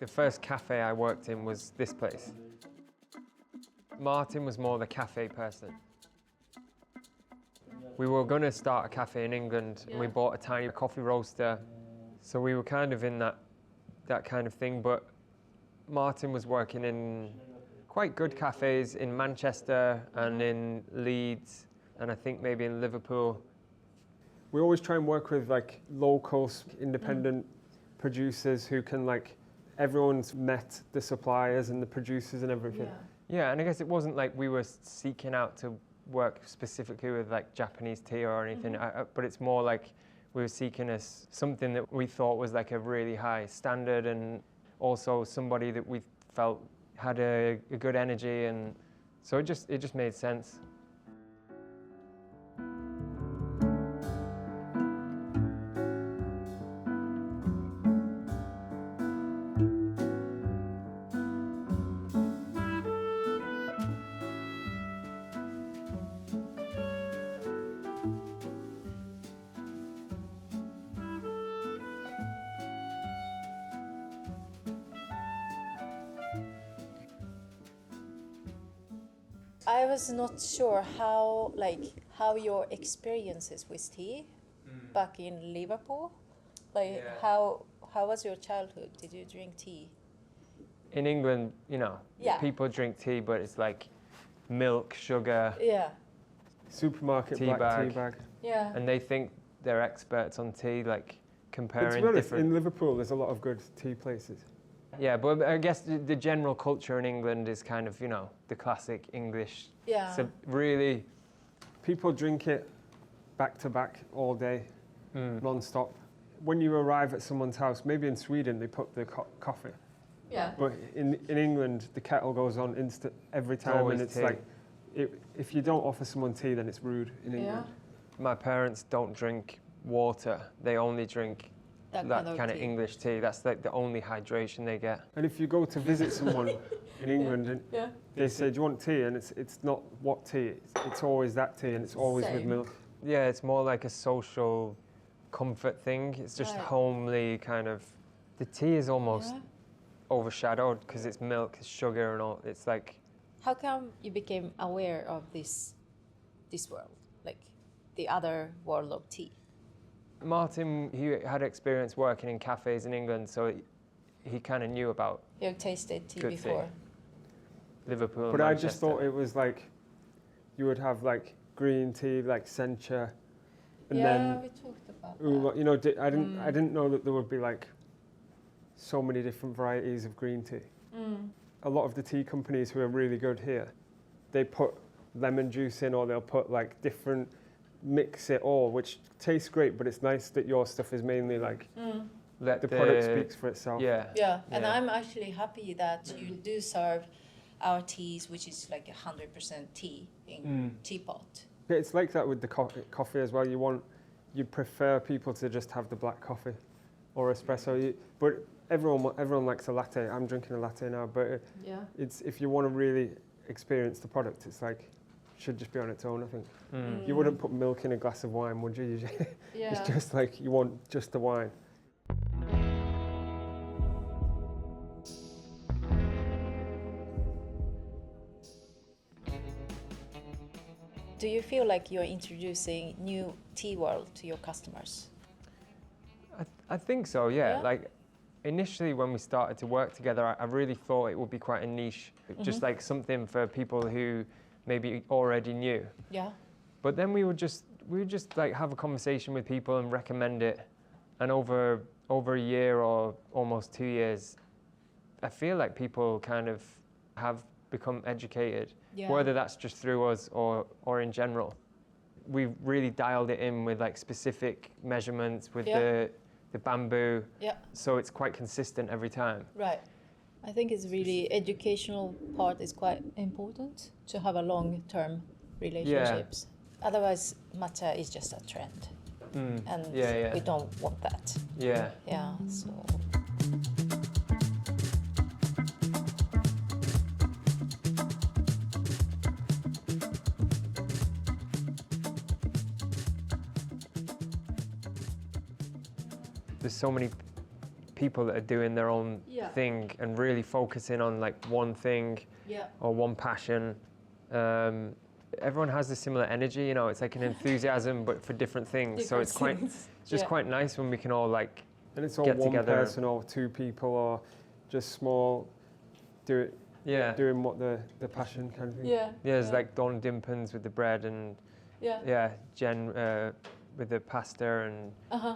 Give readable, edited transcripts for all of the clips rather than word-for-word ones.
The first cafe I worked in was this place. Martin was more the cafe person. We were going to start a cafe in England and we bought a tiny coffee roaster. So we were kind of in that kind of thing, but Martin was working in quite good cafes in Manchester and in Leeds and I think maybe in Liverpool. We always try and work with like local independent producers who can like, everyone's met the suppliers and the producers and everything. Yeah, and I guess it wasn't like we were seeking out to work specifically with like Japanese tea or anything, but it's more like we were seeking something that we thought was like a really high standard and also somebody that we felt had a good energy, and so it just made sense. I was not sure how your experiences with tea back in Liverpool. How was your childhood? Did you drink tea? In England, you know, people drink tea, but it's like milk, sugar, supermarket tea black bag. tea bag. Yeah. And they think they're experts on tea, like comparing But to be honest, different. in Liverpool, there's a lot of good tea places. Yeah, but I guess the general culture in England is kind of, you know, the classic English. Yeah. So really, people drink it back to back all day, non-stop. When you arrive at someone's house, maybe in Sweden they put the coffee. Yeah. But in England, the kettle goes on instant every time, and it's tea. like, if you don't offer someone tea, then it's rude in England. My parents don't drink water; they only drink that kind of English tea. That's like the only hydration they get. And if you go to visit someone in England and they say, "Do you want tea?" and it's not what tea, it's always that tea, and it's always with milk. Yeah, it's more like a social comfort thing. It's just homely kind of. The tea is almost overshadowed because it's milk, it's sugar, and all. It's like. How come you became aware of this world, like the other world of tea? Martin, he had experience working in cafes in England, so he kind of knew about. You've tasted tea good before. Tea. Liverpool. But and I just thought it was like, you would have like green tea, like Sencha, and then we talked about that. you know, I didn't know that there would be like so many different varieties of green tea. A lot of the tea companies who are really good here, they put lemon juice in, or they'll put like different, mix it all, which tastes great, but it's nice that your stuff is mainly like, the product speaks for itself. Yeah, and I'm actually happy that you do serve our teas, which is like 100% tea in teapot. Yeah, it's like that with the coffee as well. You prefer people to just have the black coffee or espresso, but everyone likes a latte. I'm drinking a latte now, but it's if you want to really experience the product, it's like, should just be on its own, I think. You wouldn't put milk in a glass of wine, would you? It's just like, you want just the wine. Do you feel like you're introducing new tea world to your customers? I think so, yeah. Like initially when we started to work together, I really thought it would be quite a niche, just like something for people who maybe already knew. Yeah. But then we would just like have a conversation with people and recommend it. And over a year or almost 2 years, I feel like people kind of have become educated, whether that's just through us or in general. We've really dialed it in with like specific measurements with the bamboo, so it's quite consistent every time. Right. I think it's really educational part is quite important to have a long-term relationships. Otherwise, matcha is just a trend, and we don't want that. Yeah. Yeah. So. There's so many people that are doing their own thing and really focusing on like one thing or one passion. Everyone has a similar energy, you know, it's like an enthusiasm but for different things. So it's just quite nice when we can all like and it's all get one together. person or two people or just small doing what the passion kind of thing. There's like Don Dimpens with the bread and Jen with the pasta and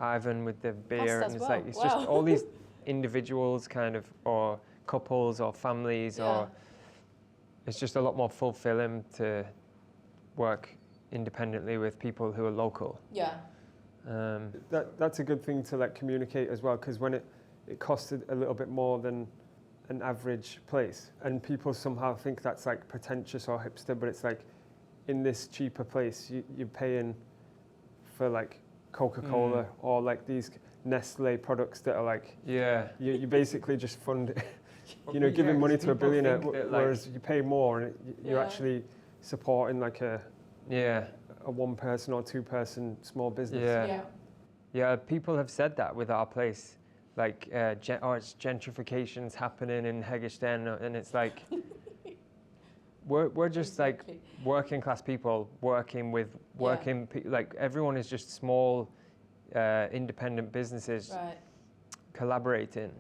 Ivan with the beer. Pasta and it's as like well. it's just all these individuals kind of, or couples or families, or it's just a lot more fulfilling to work independently with people who are local. That's a good thing to like communicate as well, because when it costed a little bit more than an average place, and people somehow think that's like pretentious or hipster, but it's like in this cheaper place you're paying for like Coca-Cola or like these Nestle products that are like you basically just fund you know, giving money to a billionaire, whereas you pay more and you're actually supporting like a one person or two person small business. People have said that with our place, like it's gentrification's happening in Hägersten, and it's like we're just like working class people working with like everyone is just small independent businesses collaborating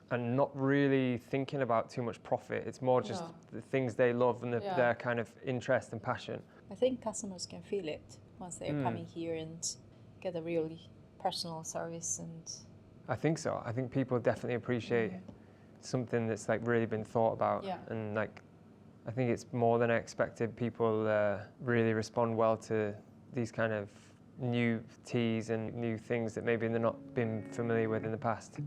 and not really thinking about too much profit. It's more just the things they love and their kind of interest and passion. I think customers can feel it once they're coming here and get a really personal service. And I think so. I think people definitely appreciate something that's like really been thought about, and like I think it's more than I expected. People really respond well to these kind of new teas and new things that maybe they're not been familiar with in the past.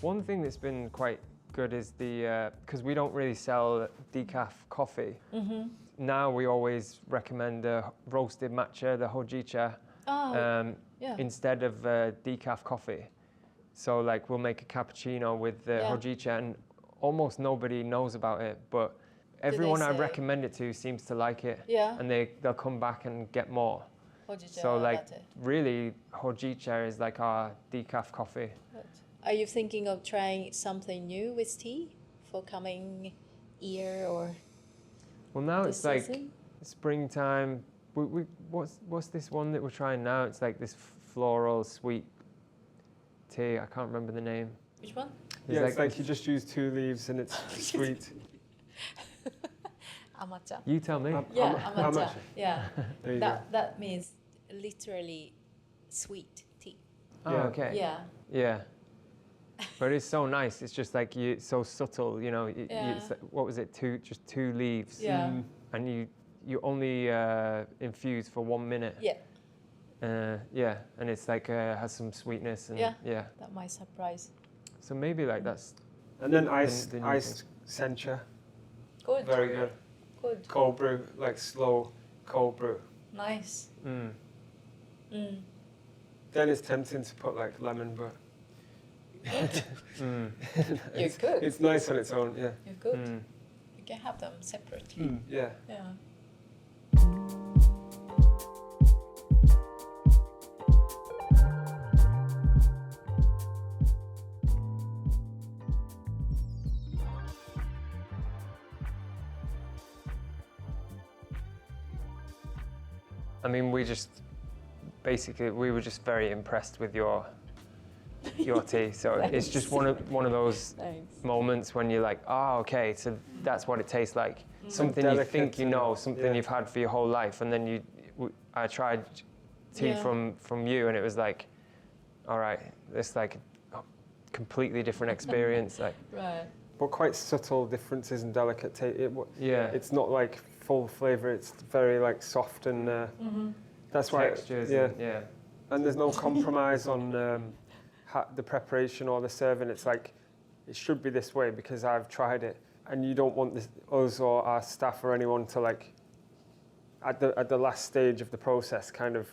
One thing that's been quite good is because we don't really sell decaf coffee. Now we always recommend the roasted matcha, the Hojicha, instead of decaf coffee. So like we'll make a cappuccino with the Hojicha, and almost nobody knows about it, but everyone I recommend it to seems to like it, and they'll come back and get more. Hojicha so like latte. Really, Hojicha is like our decaf coffee. Are you thinking of trying something new with tea for coming year or? Well, now it's like season? Springtime. What's this one that we're trying now? It's like this floral sweet tea. I can't remember the name. Which one? It's like you just use 2 leaves and it's sweet. Matcha. You tell me. Matcha. Yeah. There you go. That means literally sweet tea. Oh, okay. Yeah. But it's so nice. It's just like it's so subtle, you know. It's like, what was it? Just 2 leaves. And you only infuse for 1 minute. And it's like has some sweetness and That might surprise. So maybe like that's. And then iced Sencha. Good. Very good. Good. Cold brew, like slow cold brew. Nice. Then it's tempting to put like lemon, but. You're good. It's nice on its own, You're good. You can have them separately. Yeah. I mean, we were just very impressed with your tea. So it's just one of those moments when you're like, okay, so that's what it tastes like. Something you think you know, something you've had for your whole life, and then I tried tea from you, and it was like, all right, it's like a completely different experience. Like, But quite subtle differences and delicate taste. It's not like full flavour. It's very like soft and that's why. Textures. And there's no compromise on the preparation or the serving. It's like it should be this way because I've tried it, and you don't want us or our staff or anyone to like at the last stage of the process kind of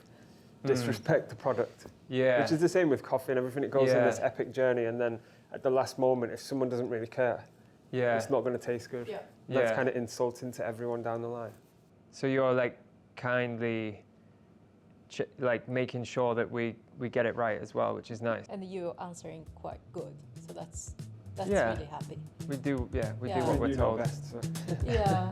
disrespect the product. Yeah. Which is the same with coffee and everything. It goes in this epic journey, and then at the last moment, if someone doesn't really care, it's not going to taste good. Yeah. That's kind of insulting to everyone down the line. So you're like kindly like making sure that we get it right as well, which is nice. And you're answering quite good, so that's really happy. We do what we're told. Best, so. Yeah.